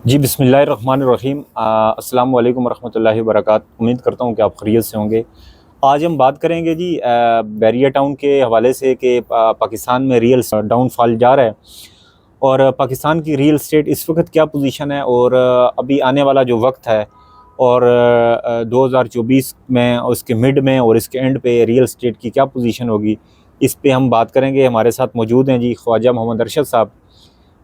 जी बिस्मिल्लाहिर्रहमानिर्रहीम। अस्सलाम वालेकुम रहमतुल्लाहि व बरकातहू। उम्मीद करता हूँ कि आप खैरियत से होंगे। आज हम बात करेंगे जी बैरिया टाउन के हवाले से कि पाकिस्तान में रियल डाउनफॉल जा रहा है और पाकिस्तान की रियल स्टेट इस वक्त क्या पोजीशन है और अभी आने वाला जो वक्त है और 2024 में और इसके मिड में और इसके एंड पे रियल स्टेट की क्या पोजीशन होगी, इस पे हम बात करेंगे। हमारे साथ मौजूद हैं जी ख्वाजा मोहम्मद अरशद साहब,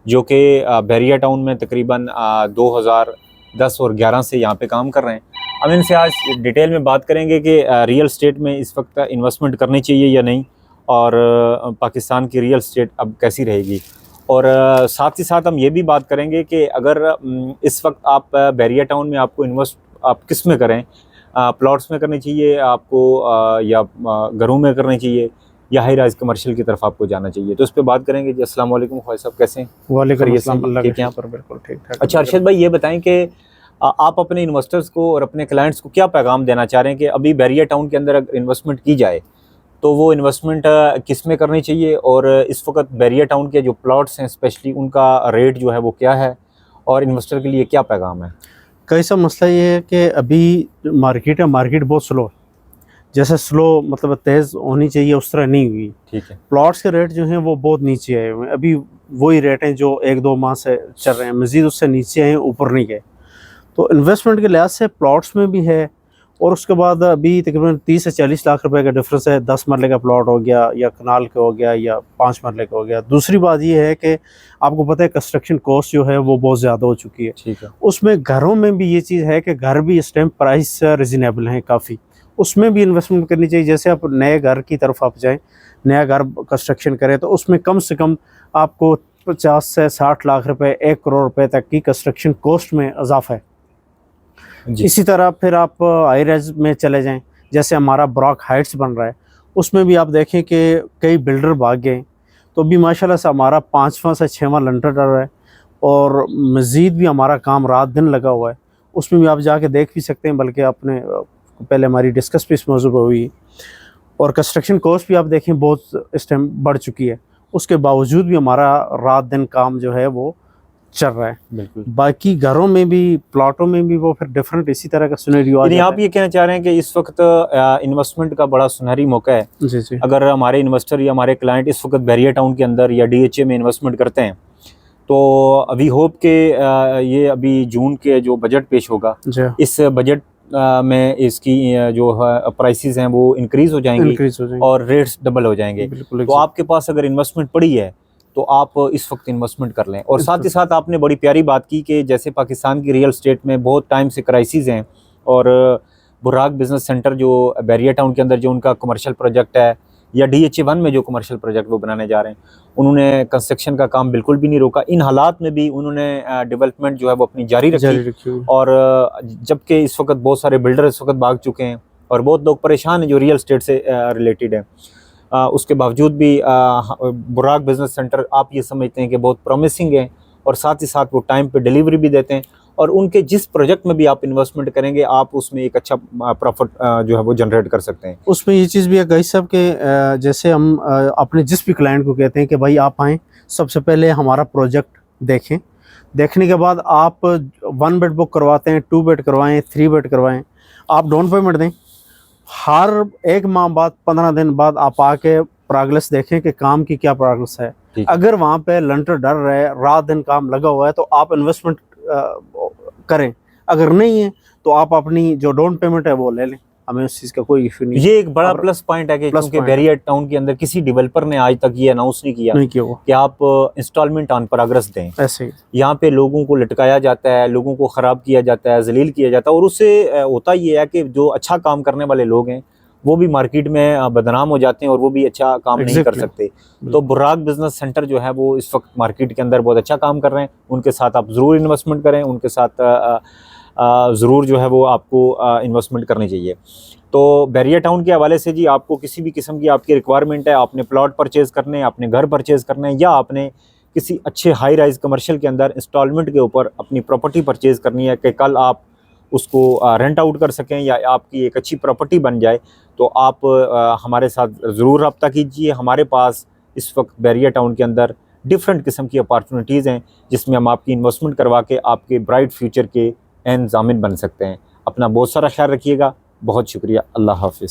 जो कि बैरिया टाउन में तकरीबन 2010 और 11 से यहाँ पे काम कर रहे हैं। हम इनसे आज डिटेल में बात करेंगे कि रियल स्टेट में इस वक्त इन्वेस्टमेंट करनी चाहिए या नहीं, और पाकिस्तान की रियल स्टेट अब कैसी रहेगी। और साथ ही साथ हम ये भी बात करेंगे कि अगर इस वक्त आप बैरिया टाउन में आपको इन्वेस्ट आप किस में करें, प्लॉट्स में करनी चाहिए आपको, या घरों में करनी चाहिए, या हाई राइज कमर्शियल की तरफ आपको जाना चाहिए। तो इस पे बात करेंगे जी। अस्सलाम वालेकुम ख्वाजा साहब, कैसे हैं? वालेकुम अस्सलाम, अल्लाह ठीक के हैं? शुक्र, बिल्कुल ठीक ठाक। अच्छा अरशद भाई, ये बताएं कि आप अपने इन्वेस्टर्स को और अपने क्लाइंट्स को क्या पैगाम देना चाह रहे हैं कि अभी बैरिया टाउन के अंदर अगर इन्वेस्टमेंट की जाए तो वो इन्वेस्टमेंट किस में करनी चाहिए, और इस वक्त बैरिया टाउन के जो प्लॉट्स हैं स्पेशली उनका रेट जो है वो क्या है, और इन्वेस्टर के लिए क्या पैगाम है? कैसा मसला ये है कि अभी मार्केट है, मार्केट बहुत स्लो है। जैसे स्लो मतलब तेज़ होनी चाहिए उस तरह नहीं हुई। ठीक है। प्लॉट्स के रेट जो हैं वो बहुत नीचे आए हुए हैं। अभी वही रेट हैं जो 1-2 माह से चल रहे हैं, मज़ीद उससे नीचे आए, ऊपर नहीं गए। तो इन्वेस्टमेंट के लिहाज से प्लॉट्स में भी है। और उसके बाद अभी तकरीबन 30 से 40 लाख रुपए का डिफरेंस है। 10 मरले का प्लॉट हो गया या कनाल का हो गया या 5 मरले का हो गया। दूसरी बात ये है कि आपको पता है कंस्ट्रक्शन कॉस्ट जो है वो बहुत ज़्यादा हो चुकी है। ठीक है। उसमें घरों में भी ये चीज़ है कि घर भी इस टाइम प्राइस रिजनेबल हैं काफ़ी, उसमें भी इन्वेस्टमेंट करनी चाहिए। जैसे आप नए घर की तरफ आप जाएँ, नया घर कंस्ट्रक्शन करें तो उसमें कम से कम आपको 50 से 60 लाख रुपए, 1 करोड़ रुपए तक की कंस्ट्रक्शन कॉस्ट में इजाफा है। जी। इसी तरह फिर आप हाई राइज में चले जाएं, जैसे हमारा ब्रॉक हाइट्स बन रहा है, उसमें भी आप देखें कि कई बिल्डर भाग गए। तो अभी माशाल्लाह से हमारा 5वां से 6वां लंटर डर है और मज़ीद भी हमारा काम रात दिन लगा हुआ है। उसमें भी आप जाके देख भी सकते हैं, बल्कि आपने पहले हमारी डिस्कस भी इस मौजू पर हुई। और कंस्ट्रक्शन कॉस्ट भी आप देखें बहुत इस टाइम बढ़ चुकी है। उसके बावजूद भी हमारा रात दिन काम जो है वो चल रहा है। बिल्कुल। बाकी घरों में भी, प्लॉटों में भी वो फिर डिफरेंट इसी तरह का सिनेरियो आ यानी जाता आप ये कहना चाह रहे हैं कि इस वक्त इन्वेस्टमेंट का बड़ा सुनहरी मौका है। है। जी जी। अगर हमारे इन्वेस्टर या हमारे क्लाइंट इस वक्त बैरिया टाउन के अंदर या डीएचए में इन्वेस्टमेंट करते हैं, तो अभी होप के ये अभी जून के जो बजट पेश होगा, जी इस बजट में इसकी जो प्राइसेस हैं वो इंक्रीज़ हो जाएंगी इंक्रीज हो जाएंगे। और रेट्स डबल हो जाएंगे। बिल्कुल तो आपके पास अगर इन्वेस्टमेंट पड़ी है तो आप इस वक्त इन्वेस्टमेंट कर लें। और साथ ही साथ आपने बड़ी प्यारी बात की कि जैसे पाकिस्तान की रियल स्टेट में बहुत टाइम से क्राइसिस हैं, और बुराक बिजनेस सेंटर जो बैरिया टाउन के अंदर जो उनका कमर्शियल प्रोजेक्ट है, या DHA 1 में जो कमर्शियल प्रोजेक्ट वो बनाने जा रहे हैं, उन्होंने कंस्ट्रक्शन का काम बिल्कुल भी नहीं रोका। इन हालात में भी उन्होंने डेवलपमेंट जो है वो अपनी जारी रखी। हुई। और जबकि इस वक्त बहुत सारे बिल्डर इस वक्त भाग चुके हैं और बहुत लोग परेशान हैं जो रियल स्टेट से रिलेटेड है, उसके बावजूद भी बुराक बिजनेस सेंटर आप ये समझते हैं कि बहुत प्रॉमिसिंग है, और साथ ही साथ वो टाइम पे डिलीवरी भी देते हैं, और उनके जिस प्रोजेक्ट में भी आप इन्वेस्टमेंट करेंगे आप उसमें एक अच्छा प्रॉफिट जो है वो जनरेट कर सकते हैं। उसमें ये चीज़ भी है गाइस साहब कि जैसे हम अपने जिस भी क्लाइंट को कहते हैं कि भाई आप आएँ, सबसे पहले हमारा प्रोजेक्ट देखें। देखने के बाद आप 1 बेड बुक करवाते हैं, 2 बेड करवाएं, 3 बेड करवाएं, आप डाउन पेमेंट दें। हर 1 माह बाद, 15 दिन बाद आप आके प्रोग्रेस देखें कि काम की क्या प्रोग्रेस है। अगर वहाँ पे लंटर डर रहे, रात दिन काम लगा हुआ है, तो आप इन्वेस्टमेंट करें। अगर नहीं है तो आप अपनी जो डाउन पेमेंट है वो ले लें, हमें उस चीज़ का कोई इशू नहीं। ये एक बड़ा प्लस पॉइंट है कि क्योंकि बैरिया टाउन के अंदर किसी डेवलपर ने आज तक ये अनाउंस नहीं किया कि आप इंस्टॉलमेंट ऑन प्रोग्रेस दें। ऐसे ही यहाँ पे लोगों को लटकाया जाता है, लोगों को ख़राब किया जाता है, जलील किया जाता है, और उससे होता ये है कि जो अच्छा काम करने वाले लोग हैं वो भी मार्केट में बदनाम हो जाते हैं और वो भी अच्छा काम नहीं कर सकते। तो बुराक बिजनेस सेंटर जो है वो इस वक्त मार्केट के अंदर बहुत अच्छा काम कर रहे हैं। उनके साथ आप ज़रूर इन्वेस्टमेंट करें, उनके साथ ज़रूर जो है वो आपको इन्वेस्टमेंट करनी चाहिए। तो बैरिया टाउन के हवाले से जी, आपको किसी भी किस्म की आपकी रिक्वायरमेंट है, आपने प्लॉट परचेज़ करने हैं, आपने घर परचेज़ करना है, या आपने किसी अच्छे हाई राइज कमर्शियल के अंदर इंस्टॉलमेंट के ऊपर अपनी प्रॉपर्टी परचेज़ करनी है कि कल आप उसको रेंट आउट कर सकें या आपकी एक अच्छी प्रॉपर्टी बन जाए, तो आप हमारे साथ ज़रूर रब्ता कीजिए। हमारे पास इस वक्त बैरिया टाउन के अंदर डिफरेंट किस्म की अपॉर्चुनिटीज़ हैं जिसमें हम आपकी इन्वेस्टमेंट करवा के आपके ब्राइट फ्यूचर के एन ज़ामिन बन सकते हैं। अपना बहुत सारा ख्याल रखिएगा। बहुत शुक्रिया। अल्लाह हाफ़िज़।